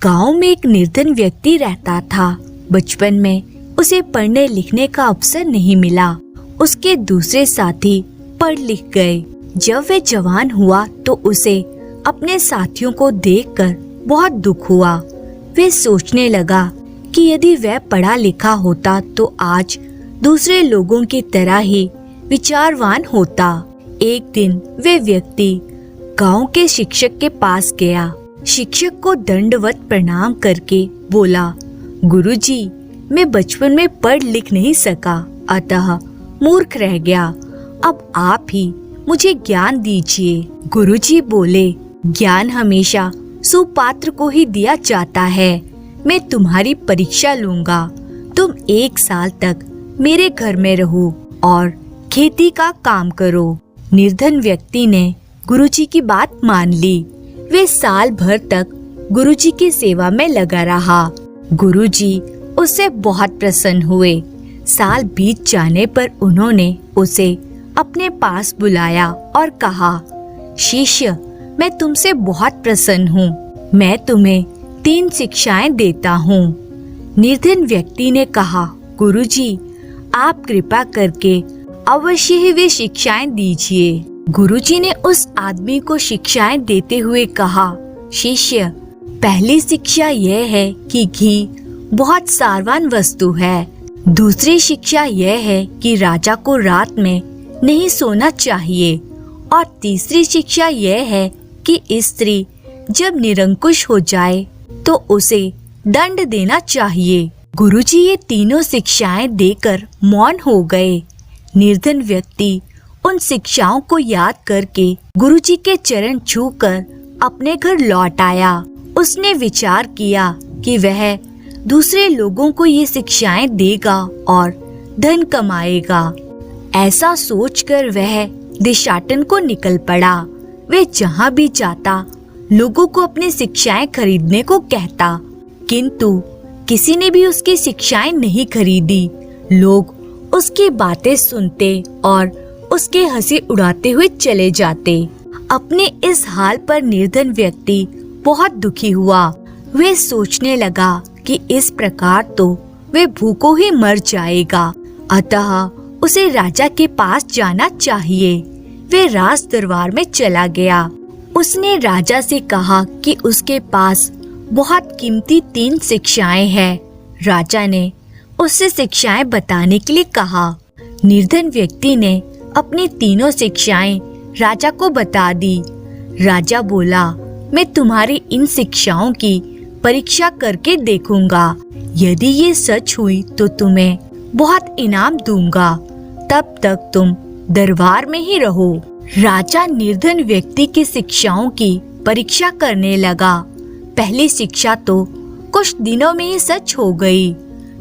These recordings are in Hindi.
गांव में एक निर्धन व्यक्ति रहता था। बचपन में उसे पढ़ने लिखने का अवसर नहीं मिला। उसके दूसरे साथी पढ़ लिख गए। जब वे जवान हुआ तो उसे अपने साथियों को देखकर बहुत दुख हुआ। वे सोचने लगा कि यदि वह पढ़ा लिखा होता तो आज दूसरे लोगों की तरह ही विचारवान होता। एक दिन वे व्यक्ति गांव के शिक्षक के पास गया। शिक्षक को दंडवत प्रणाम करके बोला, गुरुजी, मैं बचपन में पढ़ लिख नहीं सका, अतः मूर्ख रह गया। अब आप ही मुझे ज्ञान दीजिए। गुरुजी बोले, ज्ञान हमेशा सुपात्र को ही दिया जाता है। मैं तुम्हारी परीक्षा लूंगा। तुम 1 साल तक मेरे घर में रहो और खेती का काम करो। निर्धन व्यक्ति ने गुरुजी की बात मान ली। वे साल भर तक गुरुजी की सेवा में लगा रहा। गुरुजी उससे बहुत प्रसन्न हुए। साल बीत जाने पर उन्होंने उसे अपने पास बुलाया और कहा, शिष्य, मैं तुमसे बहुत प्रसन्न हूँ। मैं तुम्हें 3 शिक्षाएं देता हूँ। निर्धन व्यक्ति ने कहा, गुरुजी, आप कृपा करके अवश्य ही वे शिक्षाएं दीजिए। गुरुजी ने उस आदमी को शिक्षाएं देते हुए कहा, शिष्य, पहली शिक्षा यह है कि घी बहुत सारवान वस्तु है। दूसरी शिक्षा यह है कि राजा को रात में नहीं सोना चाहिए। और तीसरी शिक्षा यह है कि स्त्री जब निरंकुश हो जाए तो उसे दंड देना चाहिए। गुरुजी ये तीनों शिक्षाएं देकर मौन हो गए। निर्धन व्यक्ति उन शिक्षाओं को याद करके गुरुजी के चरण छूकर अपने घर लौट आया। उसने विचार किया कि वह दूसरे लोगों को ये शिक्षाएं देगा और धन कमाएगा। ऐसा सोचकर वह देशाटन को निकल पड़ा। वह जहाँ भी जाता लोगों को अपनी शिक्षाएं खरीदने को कहता, किंतु किसी ने भी उसकी शिक्षाएं नहीं खरीदी। लोग उसकी बातें सुनते और उसके हंसी उड़ाते हुए चले जाते। अपने इस हाल पर निर्धन व्यक्ति बहुत दुखी हुआ। वह सोचने लगा कि इस प्रकार तो वह भूखों ही मर जाएगा, अतः उसे राजा के पास जाना चाहिए। वह राज दरबार में चला गया। उसने राजा से कहा कि उसके पास बहुत कीमती 3 शिक्षाएं हैं। राजा ने उससे शिक्षाएं बताने के लिए कहा। निर्धन व्यक्ति ने अपनी तीनों शिक्षाएं राजा को बता दी। राजा बोला, मैं तुम्हारी इन शिक्षाओं की परीक्षा करके देखूंगा। यदि ये सच हुई तो तुम्हें बहुत इनाम दूंगा। तब तक तुम दरबार में ही रहो। राजा निर्धन व्यक्ति की शिक्षाओं की परीक्षा करने लगा। पहली शिक्षा तो कुछ दिनों में ही सच हो गई।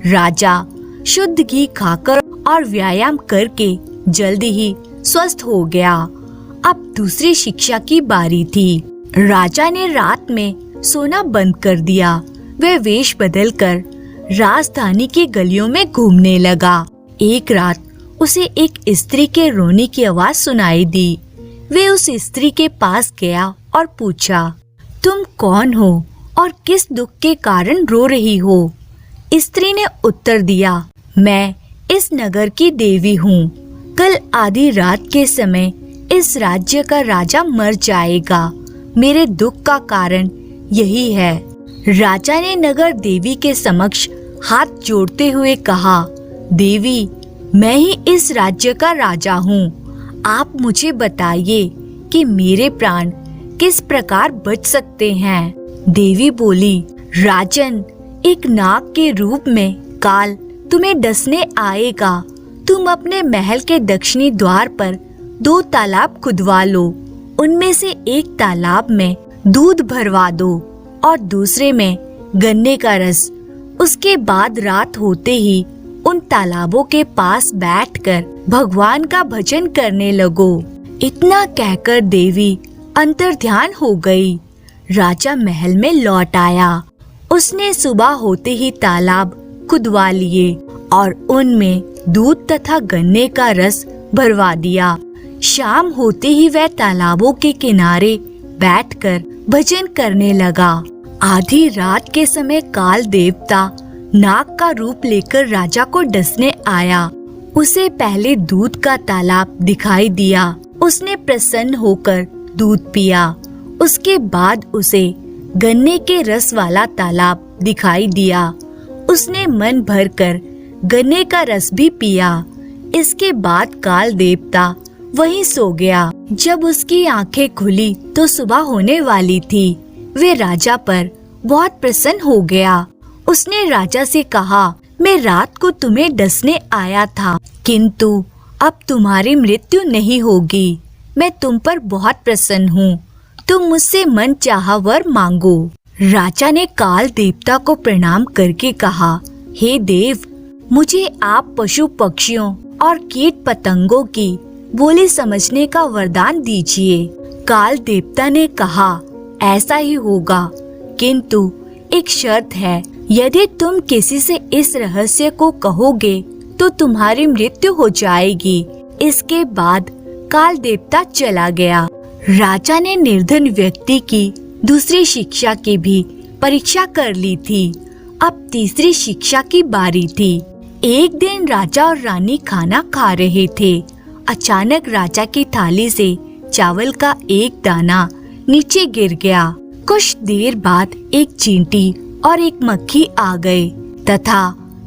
राजा शुद्ध घी खाकर और व्यायाम करके जल्दी ही स्वस्थ हो गया। अब दूसरी शिक्षा की बारी थी। राजा ने रात में सोना बंद कर दिया। वह वेश बदलकर राजधानी की गलियों में घूमने लगा। एक रात उसे एक स्त्री के रोने की आवाज सुनाई दी। वे उस स्त्री के पास गया और पूछा, तुम कौन हो और किस दुख के कारण रो रही हो? स्त्री ने उत्तर दिया, मैं इस नगर की देवी हूँ। कल आधी रात के समय इस राज्य का राजा मर जाएगा। मेरे दुख का कारण यही है। राजा ने नगर देवी के समक्ष हाथ जोड़ते हुए कहा, देवी, मैं ही इस राज्य का राजा हूँ। आप मुझे बताइए कि मेरे प्राण किस प्रकार बच सकते हैं। देवी बोली, राजन, एक नाग के रूप में काल तुम्हें डसने आएगा। तुम अपने महल के दक्षिणी द्वार पर 2 तालाब खुदवा लो। उनमें से एक तालाब में दूध भरवा दो और दूसरे में गन्ने का रस। उसके बाद रात होते ही उन तालाबों के पास बैठकर भगवान का भजन करने लगो। इतना कहकर देवी अंतर्ध्यान हो गई। राजा महल में लौट आया। उसने सुबह होते ही तालाब खुदवा लिए और उनमें दूध तथा गन्ने का रस भरवा दिया। शाम होते ही वह तालाबों के किनारे बैठकर भजन करने लगा। आधी रात के समय काल देवता नाग का रूप लेकर राजा को डसने आया। उसे पहले दूध का तालाब दिखाई दिया। उसने प्रसन्न होकर दूध पिया। उसके बाद उसे गन्ने के रस वाला तालाब दिखाई दिया। उसने मन भरकर गन्ने का रस भी पिया। इसके बाद काल देवता वहीं सो गया। जब उसकी आंखें खुली तो सुबह होने वाली थी। वे राजा पर बहुत प्रसन्न हो गया। उसने राजा से कहा, मैं रात को तुम्हें डसने आया था, किंतु अब तुम्हारी मृत्यु नहीं होगी। मैं तुम पर बहुत प्रसन्न हूँ। तुम मुझसे मन चाहा वर मांगो। राजा ने काल देवता को प्रणाम करके कहा, हे देव, मुझे आप पशु पक्षियों और कीट पतंगों की बोली समझने का वरदान दीजिए। काल देवता ने कहा, ऐसा ही होगा, किंतु एक शर्त है। यदि तुम किसी से इस रहस्य को कहोगे तो तुम्हारी मृत्यु हो जाएगी। इसके बाद काल देवता चला गया। राजा ने निर्धन व्यक्ति की दूसरी शिक्षा की भी परीक्षा कर ली थी। अब तीसरी शिक्षा की बारी थी। एक दिन राजा और रानी खाना खा रहे थे। अचानक राजा की थाली से चावल का एक दाना नीचे गिर गया। कुछ देर बाद एक चींटी और एक मक्खी आ गए तथा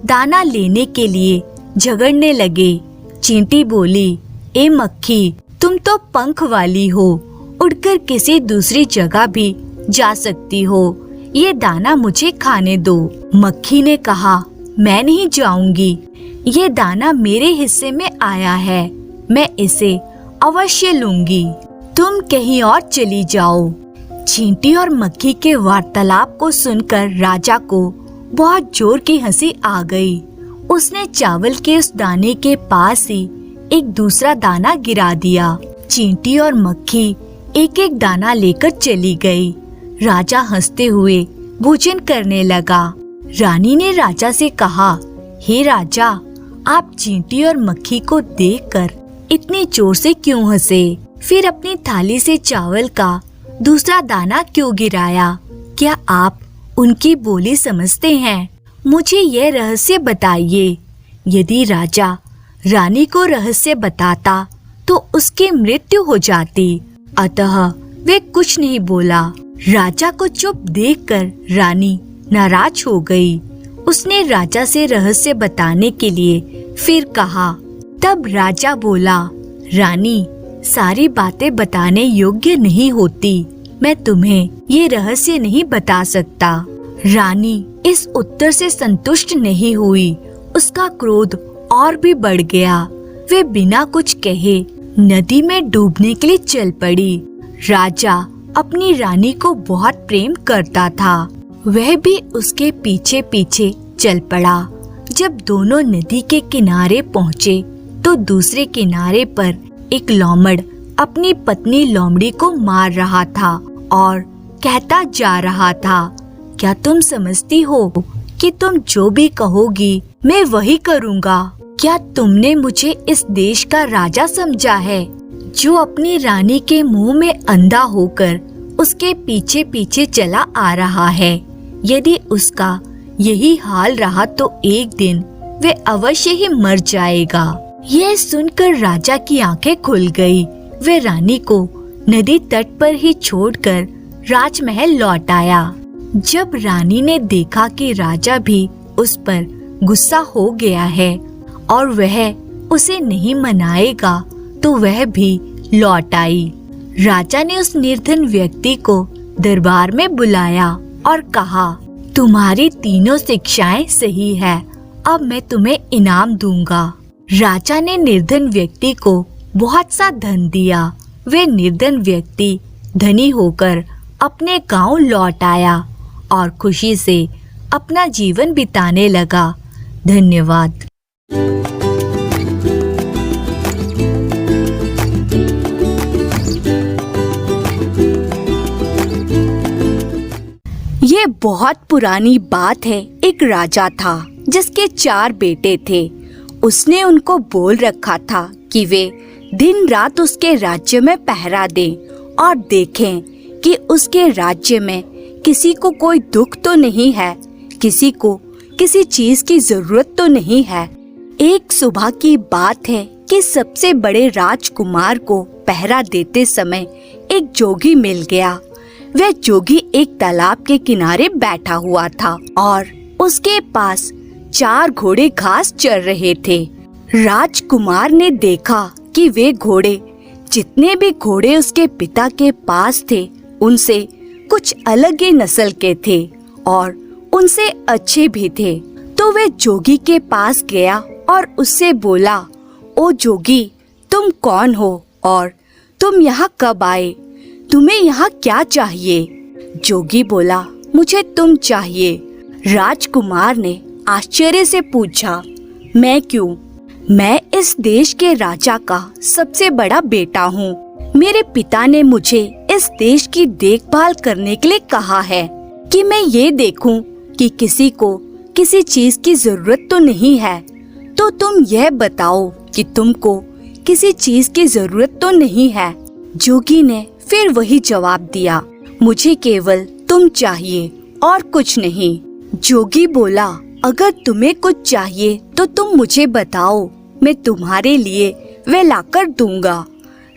दाना लेने के लिए झगड़ने लगे। चींटी बोली, ए मक्खी, तुम तो पंख वाली हो, उड़कर किसी दूसरी जगह भी जा सकती हो। ये दाना मुझे खाने दो। मक्खी ने कहा, मैं नहीं जाऊंगी। ये दाना मेरे हिस्से में आया है, मैं इसे अवश्य लूंगी। तुम कहीं और चली जाओ। चींटी और मक्खी के वार्तालाप को सुनकर राजा को बहुत जोर की हंसी आ गई। उसने चावल के उस दाने के पास ही एक दूसरा दाना गिरा दिया। चींटी और मक्खी एक एक दाना लेकर चली गई। राजा हंसते हुए भोजन करने लगा। रानी ने राजा से कहा, हे राजा, आप चींटी और मक्खी को देखकर इतनी जोर से क्यों हंसे? फिर अपनी थाली से चावल का दूसरा दाना क्यों गिराया? क्या आप उनकी बोली समझते हैं? मुझे यह रहस्य बताइए। यदि राजा रानी को रहस्य बताता तो उसकी मृत्यु हो जाती। अतः वे कुछ नहीं बोला। राजा को चुप देखकर रानी नाराज हो गई। उसने राजा से रहस्य बताने के लिए फिर कहा। तब राजा बोला, रानी, सारी बातें बताने योग्य नहीं होती। मैं तुम्हें ये रहस्य नहीं बता सकता। रानी इस उत्तर से संतुष्ट नहीं हुई। उसका क्रोध और भी बढ़ गया। वे बिना कुछ कहे नदी में डूबने के लिए चल पड़ी। राजा अपनी रानी को बहुत प्रेम करता था। वह भी उसके पीछे पीछे चल पड़ा। जब दोनों नदी के किनारे पहुँचे तो दूसरे किनारे पर एक लोमड़ अपनी पत्नी लोमड़ी को मार रहा था और कहता जा रहा था, क्या तुम समझती हो कि तुम जो भी कहोगी मैं वही करूँगा? क्या तुमने मुझे इस देश का राजा समझा है, जो अपनी रानी के मुंह में अंधा होकर उसके पीछे पीछे चला आ रहा है? यदि उसका यही हाल रहा तो एक दिन वे अवश्य ही मर जाएगा। यह सुनकर राजा की आंखें खुल गई। वे रानी को नदी तट पर ही छोड़कर राजमहल लौट आया। जब रानी ने देखा कि राजा भी उस पर गुस्सा हो गया है और वह उसे नहीं मनाएगा, तो वह भी लौट आई। राजा ने उस निर्धन व्यक्ति को दरबार में बुलाया और कहा, तुम्हारी तीनों शिक्षाएं सही है, अब मैं तुम्हें इनाम दूंगा। राजा ने निर्धन व्यक्ति को बहुत सा धन दिया। वे निर्धन व्यक्ति धनी होकर अपने गांव लौट आया और खुशी से अपना जीवन बिताने लगा। धन्यवाद। ये बहुत पुरानी बात है। एक राजा था जिसके 4 बेटे थे। उसने उनको बोल रखा था कि वे दिन रात उसके राज्य में पहरा दें और देखें कि उसके राज्य में किसी को कोई दुख तो नहीं है, किसी को किसी चीज की जरूरत तो नहीं है। एक सुबह की बात है कि सबसे बड़े राजकुमार को पहरा देते समय एक जोगी मिल गया। वह जोगी एक तालाब के किनारे बैठा हुआ था और उसके पास 4 घोड़े घास चर रहे थे। राजकुमार ने देखा कि वे घोड़े, जितने भी घोड़े उसके पिता के पास थे, उनसे कुछ अलग ही नस्ल के थे और उनसे अच्छे भी थे। तो वे जोगी के पास गया और उससे बोला, ओ जोगी, तुम कौन हो और तुम यहाँ कब आए? तुम्हें यहाँ क्या चाहिए? जोगी बोला, मुझे तुम चाहिए। राजकुमार ने आश्चर्य से पूछा, मैं क्यों? मैं इस देश के राजा का सबसे बड़ा बेटा हूँ। मेरे पिता ने मुझे इस देश की देखभाल करने के लिए कहा है कि मैं ये देखूं कि किसी को किसी चीज की जरूरत तो नहीं है। तो तुम यह बताओ कि तुमको किसी चीज की जरूरत तो नहीं है। जोगी ने फिर वही जवाब दिया, मुझे केवल तुम चाहिए और कुछ नहीं। जोगी बोला, अगर तुम्हें कुछ चाहिए तो तुम मुझे बताओ, मैं तुम्हारे लिए वे लाकर दूंगा।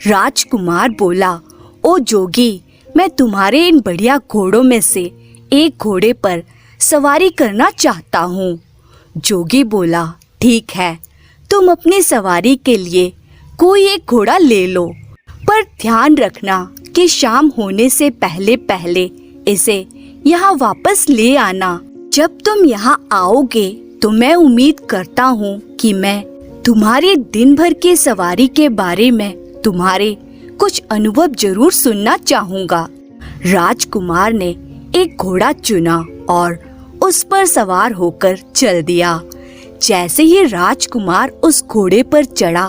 राजकुमार बोला, ओ जोगी, मैं तुम्हारे इन बढ़िया घोड़ों में से एक घोड़े पर सवारी करना चाहता हूँ। जोगी बोला, ठीक है, तुम अपनी सवारी के लिए कोई एक घोड़ा ले लो, पर ध्यान रखना कि शाम होने से पहले पहले इसे यहाँ वापस ले आना। जब तुम यहाँ आओगे तो मैं उम्मीद करता हूँ कि मैं तुम्हारी दिन भर की सवारी के बारे में तुम्हारे कुछ अनुभव जरूर सुनना चाहूँगा। राजकुमार ने एक घोड़ा चुना और उस पर सवार होकर चल दिया। जैसे ही राजकुमार उस घोड़े पर चढ़ा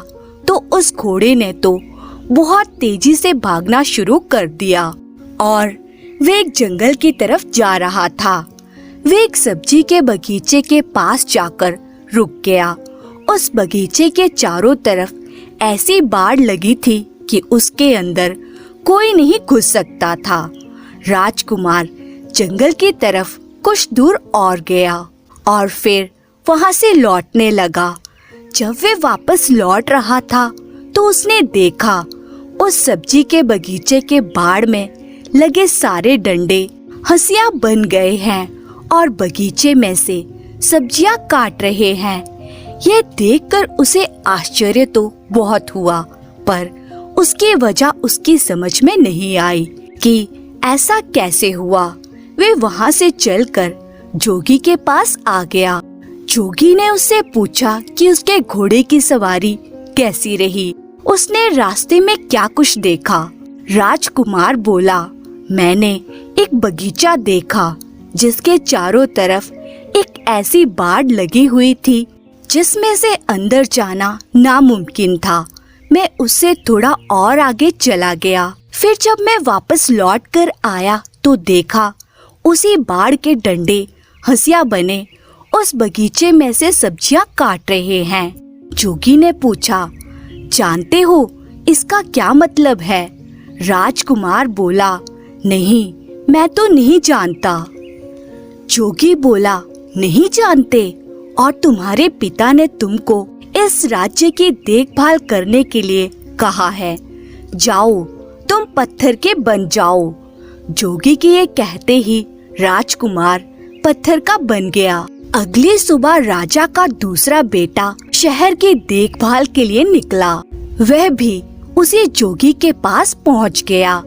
तो उस घोड़े ने तो बहुत तेजी से भागना शुरू कर दिया और वे एक जंगल की तरफ जा रहा था। वे एक सब्जी के बगीचे के पास जाकर रुक गया। उस बगीचे के चारों तरफ ऐसी बाड़ लगी थी कि उसके अंदर कोई नहीं घुस सकता था। राजकुमार जंगल की तरफ कुछ दूर और गया और फिर वहां से लौटने लगा। जब वे वापस लौट रहा था तो उसने देखा उस सब्जी के बगीचे के बाड़ में लगे सारे डंडे हंसिया बन गए हैं और बगीचे में से सब्जियां काट रहे हैं। यह देखकर उसे आश्चर्य तो बहुत हुआ, पर उसकी वजह उसकी समझ में नहीं आई कि ऐसा कैसे हुआ। वे वहां से चलकर जोगी के पास आ गया। जोगी ने उससे पूछा कि उसके घोड़े की सवारी कैसी रही, उसने रास्ते में क्या कुछ देखा। राजकुमार बोला, मैंने एक बगीचा देखा जिसके चारों तरफ एक ऐसी बाड़ लगी हुई थी जिसमें से अंदर जाना नामुमकिन था। मैं उससे थोड़ा और आगे चला गया। फिर जब मैं वापस लौट कर आया तो देखा उसी बाड़ के डंडे हंसिया बने उस बगीचे में से सब्जियां काट रहे हैं। जोगी ने पूछा, जानते हो इसका क्या मतलब है? राजकुमार बोला, नहीं, मैं तो नहीं जानता। जोगी बोला, नहीं जानते? और तुम्हारे पिता ने तुमको इस राज्य की देखभाल करने के लिए कहा है। जाओ, तुम पत्थर के बन जाओ। जोगी के ये कहते ही राजकुमार पत्थर का बन गया। अगली सुबह राजा का दूसरा बेटा शहर की देखभाल के लिए निकला। वह भी उसी जोगी के पास पहुंच गया।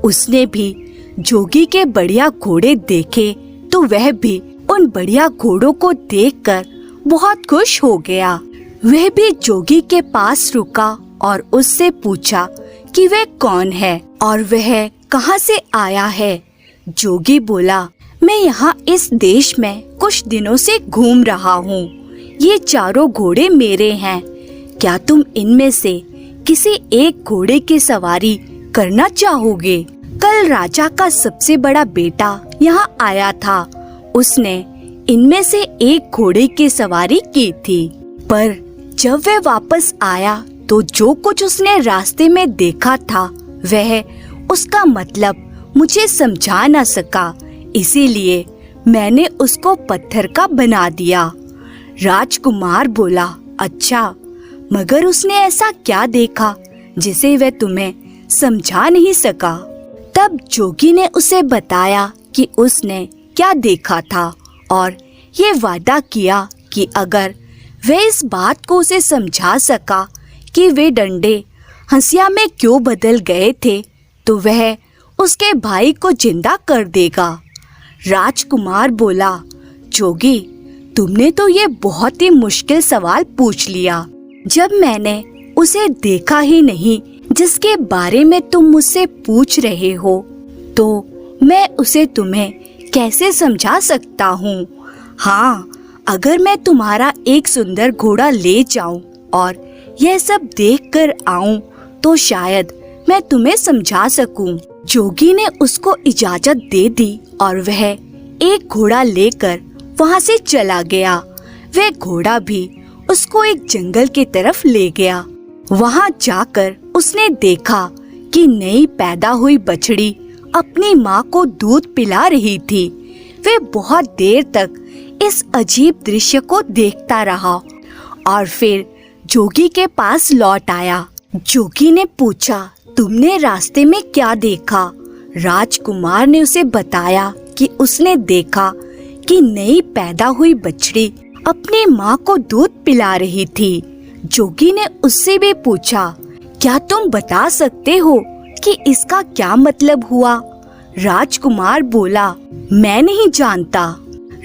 उसने भी जोगी के बढ़िया घोड़े देखे तो वह भी उन बढ़िया घोड़ों को देखकर बहुत खुश हो गया। वह भी जोगी के पास रुका और उससे पूछा कि वह कौन है और वह कहाँ से आया है। जोगी बोला, मैं यहाँ इस देश में कुछ दिनों से घूम रहा हूँ। ये चारों घोड़े मेरे हैं। क्या तुम इनमें से किसी एक घोड़े की सवारी करना चाहोगे? कल राजा का सबसे बड़ा बेटा यहाँ आया था। उसने इनमें से एक घोड़े की सवारी की थी, पर जब वह वापस आया तो जो कुछ उसने रास्ते में देखा था वह उसका मतलब मुझे समझा न सका। इसीलिए मैंने उसको पत्थर का बना दिया। राजकुमार बोला, अच्छा, मगर उसने ऐसा क्या देखा जिसे वह तुम्हें समझा नहीं सका? तब जोगी ने उसे बताया कि उसने क्या देखा था और ये वादा किया कि अगर वह इस बात को उसे समझा सका कि वे डंडे हंसिया में क्यों बदल गए थे तो वह उसके भाई को जिंदा कर देगा। राजकुमार बोला, जोगी, तुमने तो ये बहुत ही मुश्किल सवाल पूछ लिया। जब मैंने उसे देखा ही नहीं जिसके बारे में तुम मुझसे पूछ रहे हो, तो मैं उसे तुम्हें कैसे समझा सकता हूँ? हाँ, अगर मैं तुम्हारा एक सुंदर घोड़ा ले जाऊं और यह सब देख कर आऊं तो शायद मैं तुम्हें समझा सकूं। जोगी ने उसको इजाजत दे दी और वह एक घोड़ा लेकर वहाँ से चला गया। वह घोड़ा भी उसको एक जंगल की तरफ ले गया। वहाँ जाकर उसने देखा कि नई पैदा हुई बछड़ी अपनी माँ को दूध पिला रही थी। वह बहुत देर तक इस अजीब दृश्य को देखता रहा और फिर जोगी के पास लौट आया। जोगी ने पूछा, तुमने रास्ते में क्या देखा? राजकुमार ने उसे बताया कि उसने देखा कि नई पैदा हुई बछड़ी अपनी माँ को दूध पिला रही थी। जोगी ने उससे भी पूछा, क्या तुम बता सकते हो कि इसका क्या मतलब हुआ? राजकुमार बोला, मैं नहीं जानता।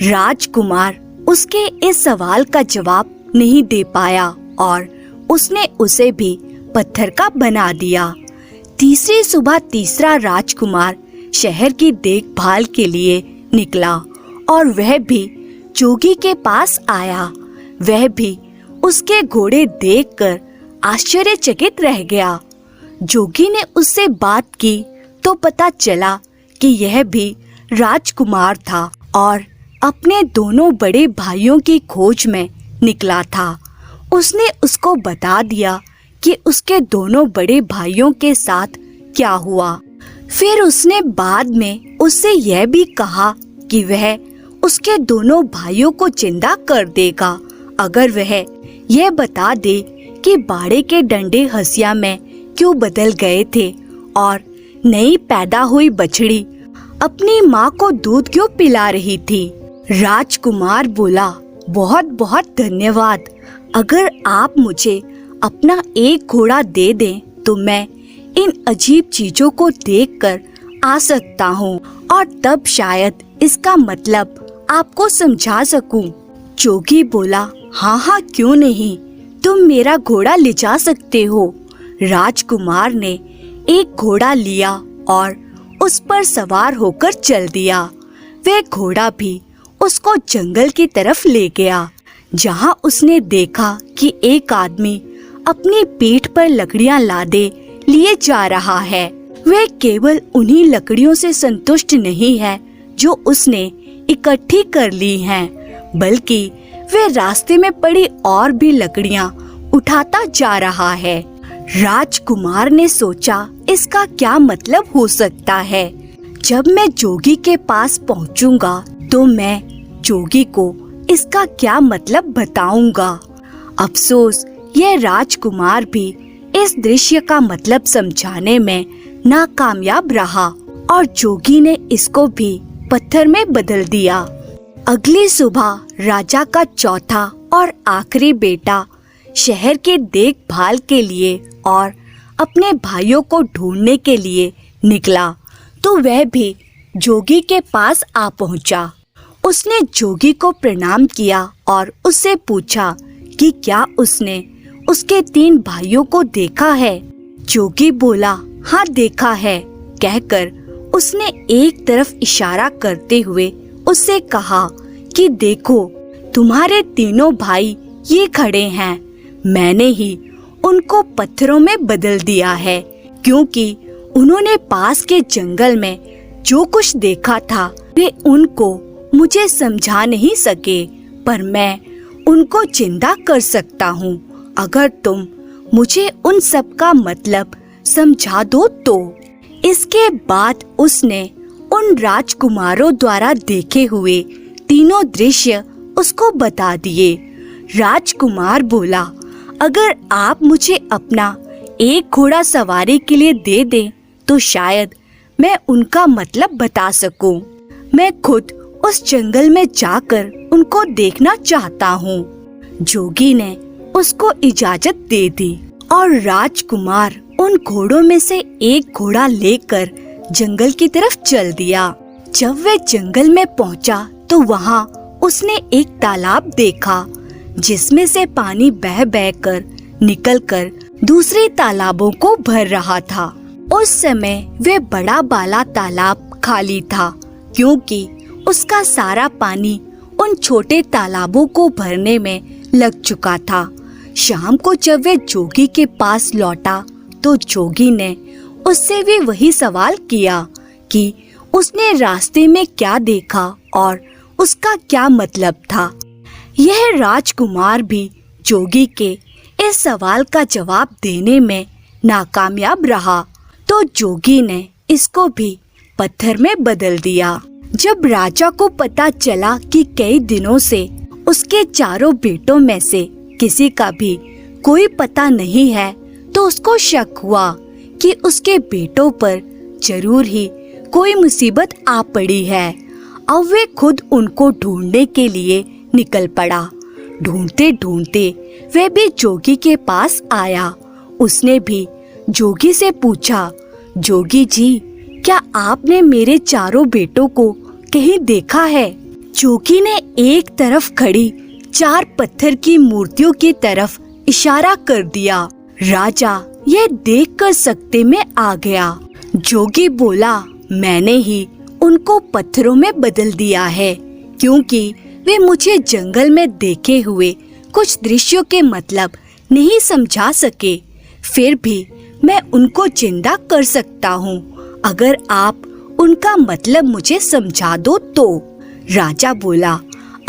राजकुमार उसके इस सवाल का जवाब नहीं दे पाया और उसने उसे भी पत्थर का बना दिया। तीसरी सुबह तीसरा राजकुमार शहर की देखभाल के लिए निकला और वह भी जोगी के पास आया। वह भी उसके घोड़े देखकर आश्चर्यचकित रह गया। जोगी ने उससे बात की तो पता चला कि यह भी राजकुमार था और अपने दोनों बड़े भाइयों की खोज में निकला था। उसने उसको बता दिया कि उसके दोनों बड़े भाइयों के साथ क्या हुआ। फिर उसने बाद में उससे यह भी कहा कि वह उसके दोनों भाइयों को जिंदा कर देगा अगर वह यह बता दे कि बाड़े के डंडे हंसिया में क्यों बदल गए थे और नई पैदा हुई बछड़ी अपनी माँ को दूध क्यों पिला रही थी। राजकुमार बोला, बहुत बहुत धन्यवाद। अगर आप मुझे अपना एक घोड़ा दे दें तो मैं इन अजीब चीजों को देखकर आ सकता हूँ और तब शायद इसका मतलब आपको समझा सकूं। जोगी बोला, हाँ हाँ, क्यों नहीं, तुम मेरा घोड़ा ले जा सकते हो। राजकुमार ने एक घोड़ा लिया और उस पर सवार होकर चल दिया। वह घोड़ा भी उसको जंगल की तरफ ले गया, जहाँ उसने देखा कि एक आदमी अपनी पीठ पर लकड़ियाँ लादे लिए जा रहा है। वह केवल उन्हीं लकड़ियों से संतुष्ट नहीं है जो उसने इकट्ठी कर ली हैं, बल्कि वह रास्ते में पड़ी और भी लकड़ियाँ उठाता जा रहा है। राजकुमार ने सोचा, इसका क्या मतलब हो सकता है? जब मैं जोगी के पास पहुंचूंगा तो मैं जोगी को इसका क्या मतलब बताऊंगा। अफसोस यह राजकुमार भी इस दृश्य का मतलब समझाने में नाकामयाब रहा और जोगी ने इसको भी पत्थर में बदल दिया। अगली सुबह राजा का चौथा और आखिरी बेटा शहर के देखभाल के लिए और अपने भाइयों को ढूंढने के लिए निकला तो वह भी जोगी के पास आ पहुंचा। उसने जोगी को प्रणाम किया और उससे पूछा कि क्या उसने उसके 3 भाइयों को देखा है। जोगी बोला, हाँ देखा है, कहकर उसने एक तरफ इशारा करते हुए उससे कहा कि देखो, तुम्हारे तीनों भाई ये खड़े हैं। मैंने ही उनको पत्थरों में बदल दिया है क्योंकि उन्होंने पास के जंगल में जो कुछ देखा था वे उनको मुझे समझा नहीं सके, पर मैं उनको जिंदा कर सकता हूँ अगर तुम मुझे उन सब का मतलब समझा दो तो। इसके बाद उसने उन उन राजकुमारों द्वारा देखे हुए तीनों दृश्य उसको बता दिए। राजकुमार बोला, अगर आप मुझे अपना एक घोड़ा सवारी के लिए दे दें तो शायद मैं उनका मतलब बता सकूं। मैं खुद उस जंगल में जाकर उनको देखना चाहता हूँ। जोगी ने उसको इजाजत दे दी और राजकुमार उन घोड़ों में से एक घोड़ा लेकर जंगल की तरफ चल दिया। जब वे जंगल में पहुंचा तो वहाँ उसने एक तालाब देखा जिसमें से पानी बह बह कर निकलकर दूसरे तालाबों को भर रहा था। उस समय वे बड़ा बाला तालाब खाली था क्योंकि उसका सारा पानी उन छोटे तालाबों को भरने में लग चुका था। शाम को जब वे जोगी के पास लौटा तो जोगी ने उससे भी वही सवाल किया कि उसने रास्ते में क्या देखा और उसका क्या मतलब था। यह राजकुमार भी जोगी के इस सवाल का जवाब देने में नाकामयाब रहा तो जोगी ने इसको भी पत्थर में बदल दिया। जब राजा को पता चला कि कई दिनों से उसके चारों बेटों में से किसी का भी कोई पता नहीं है तो उसको शक हुआ कि उसके बेटों पर जरूर ही कोई मुसीबत आ पड़ी है। अब वे खुद उनको ढूंढने के लिए निकल पड़ा। ढूंढते ढूंढते वे भी जोगी के पास आया। उसने भी जोगी से पूछा, जोगी जी, क्या आपने मेरे चारों बेटों को कहीं देखा है? जोगी ने एक तरफ खड़ी 4 पत्थर की मूर्तियों की तरफ इशारा कर दिया। राजा यह देखकर सकते में आ गया। जोगी बोला, मैंने ही उनको पत्थरों में बदल दिया है क्योंकि वे मुझे जंगल में देखे हुए कुछ दृश्यों के मतलब नहीं समझा सके। फिर भी मैं उनको जिंदा कर सकता हूँ अगर आप उनका मतलब मुझे समझा दो तो। राजा बोला,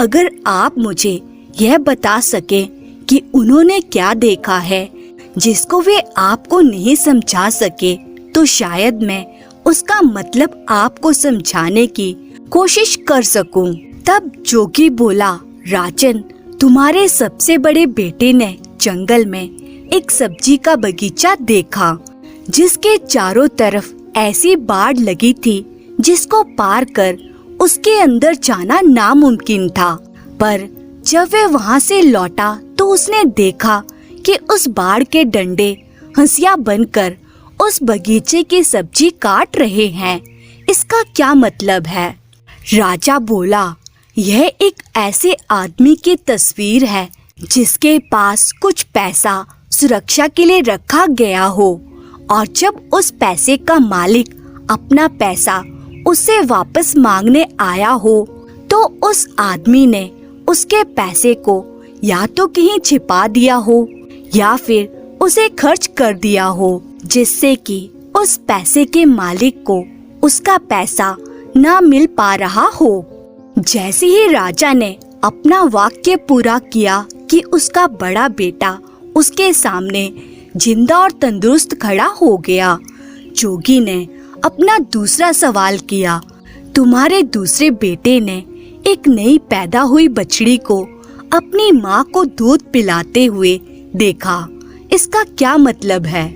अगर आप मुझे यह बता सके कि उन्होंने क्या देखा है जिसको वे आपको नहीं समझा सके तो शायद मैं उसका मतलब आपको समझाने की कोशिश कर सकूं। तब जोगी बोला, राजन, तुम्हारे सबसे बड़े बेटे ने जंगल में एक सब्जी का बगीचा देखा जिसके चारों तरफ ऐसी बाड़ लगी थी जिसको पार कर उसके अंदर जाना नामुमकिन था। पर जब वह वहाँ से लौटा तो उसने देखा कि उस बाड़ के डंडे हंसिया बनकर उस बगीचे की सब्जी काट रहे हैं। इसका क्या मतलब है? राजा बोला, यह एक ऐसे आदमी की तस्वीर है जिसके पास कुछ पैसा सुरक्षा के लिए रखा गया हो और जब उस पैसे का मालिक अपना पैसा उससे वापस मांगने आया हो तो उस आदमी ने उसके पैसे को या तो कहीं छिपा दिया हो या फिर उसे खर्च कर दिया हो जिससे कि उस पैसे के मालिक को उसका पैसा ना मिल पा रहा हो। जैसे ही राजा ने अपना वाक्य पूरा किया कि उसका बड़ा बेटा उसके सामने जिंदा और तंदुरुस्त खड़ा हो गया, जोगी ने अपना दूसरा सवाल किया, तुम्हारे दूसरे बेटे ने एक नई पैदा हुई बछड़ी को अपनी माँ को दूध पिलाते हुए देखा, इसका क्या मतलब है?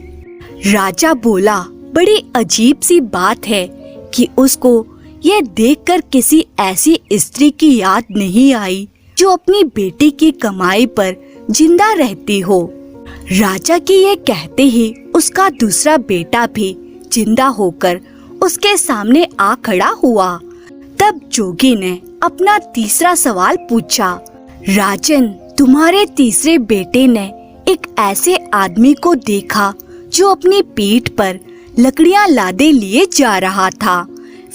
राजा बोला, बड़ी अजीब सी बात है कि उसको यह देखकर किसी ऐसी स्त्री की याद नहीं आई जो अपनी बेटी की कमाई पर जिंदा रहती हो। राजा की ये कहते ही उसका दूसरा बेटा भी जिंदा होकर उसके सामने आ खड़ा हुआ। तब जोगी ने अपना तीसरा सवाल पूछा, राजन, तुम्हारे तीसरे बेटे ने एक ऐसे आदमी को देखा जो अपनी पीठ पर लकड़ियां लादे लिए जा रहा था।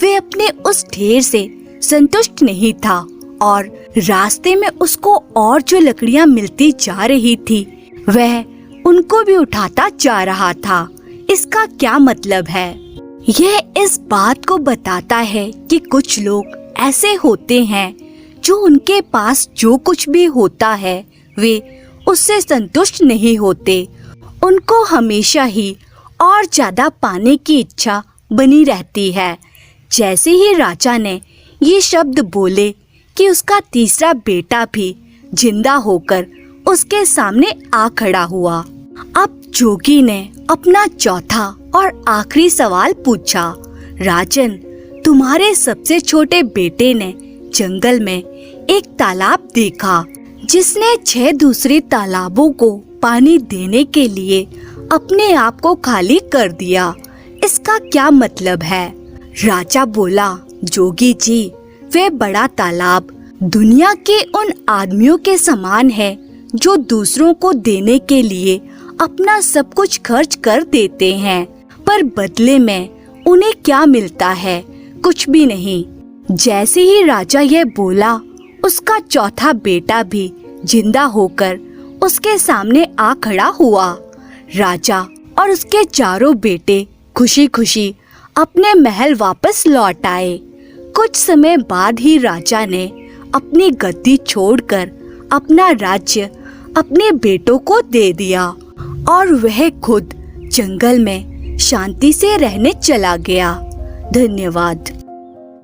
वे अपने उस ढेर से संतुष्ट नहीं था और रास्ते में उसको और जो लकड़ियां मिलती जा रही थी वह उनको भी उठाता जा रहा था। इसका क्या मतलब है? यह इस बात को बताता है कि कुछ लोग ऐसे होते हैं जो उनके पास जो कुछ भी होता है वे उससे संतुष्ट नहीं होते। उनको हमेशा ही और ज्यादा पाने की इच्छा बनी रहती है। जैसे ही राजा ने ये शब्द बोले कि उसका तीसरा बेटा भी जिंदा होकर उसके सामने आ खड़ा हुआ। अब जोगी ने अपना चौथा और आखिरी सवाल पूछा। राजन, तुम्हारे सबसे छोटे बेटे ने जंगल में एक तालाब देखा जिसने 6 दूसरे तालाबों को पानी देने के लिए अपने आप को खाली कर दिया। इसका क्या मतलब है? राजा बोला, जोगी जी, वे बड़ा तालाब दुनिया के उन आदमियों के समान है जो दूसरों को देने के लिए अपना सब कुछ खर्च कर देते हैं, पर बदले में उन्हें क्या मिलता है? कुछ भी नहीं। जैसे ही राजा ये बोला, उसका चौथा बेटा भी जिंदा होकर उसके सामने आ खड़ा हुआ। राजा और उसके चारों बेटे खुशी खुशी अपने महल वापस लौट आए। कुछ समय बाद ही राजा ने अपनी गद्दी छोड़कर अपना राज्य अपने बेटों को दे दिया और वह खुद जंगल में शांति से रहने चला गया। धन्यवाद।